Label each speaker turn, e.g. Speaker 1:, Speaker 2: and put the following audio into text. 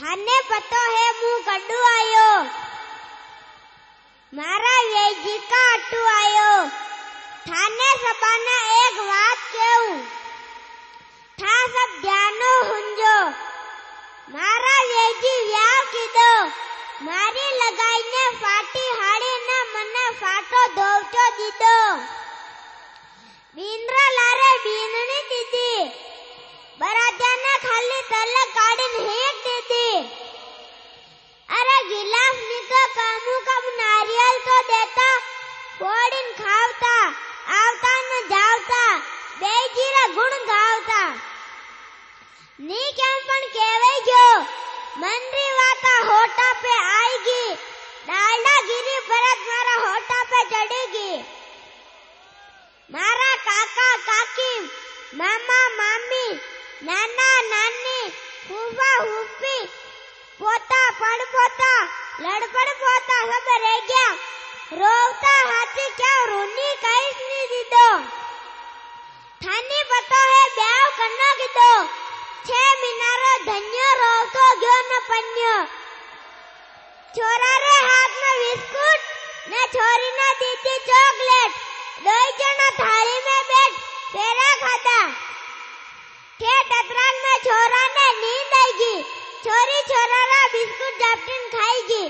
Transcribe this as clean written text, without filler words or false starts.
Speaker 1: थाने पतो है मुँह कड्डू आयो, मारा वेजी का अट्टू आयो। थाने सबाना एक बात कहूं, था सब ध्यानो हुंजो। मारा वेजी व्याव कीधो, मारी लगाई ने फाटी हाड़ी ने मने फाटो धोवचो दीधो। बींद्रा लारे बीननी दीदी, बराजा ने खाली तले काढ़ीन हेक दीदी। अरे गिलास निको कामू कम नारियल तो देता, फोड़ीन खावता, आवता न जावता, बेजीरा गुण गावता। नी केम पण केवे जो, मनरी वाता होठा पे आएगी, डालडा गिरी परत मारा होठा पे चढ़ेगी। मारा काका काकी, मामा मामी, नाना नानी, फूफा फूफी, पोता पड़पोता, लड़पड़ पोता सब रह गया। रोवता हाथी क्या रोनी कहीं नहीं दीदो। थानी पता है ब्याह करना कीधो, 6 मीनारो धन्यो रोवतो गयो न पन्यो। छोरा रे हाथ में बिस्कुट ने छोरी ने दीदी चॉकलेट, दोई जना थाली में बैठ पेड़ा खाता। ठेठ अतरान में छोरा ने नींद आएगी, छोरी छोरा रा बिस्कुट झपटीन खाएगी।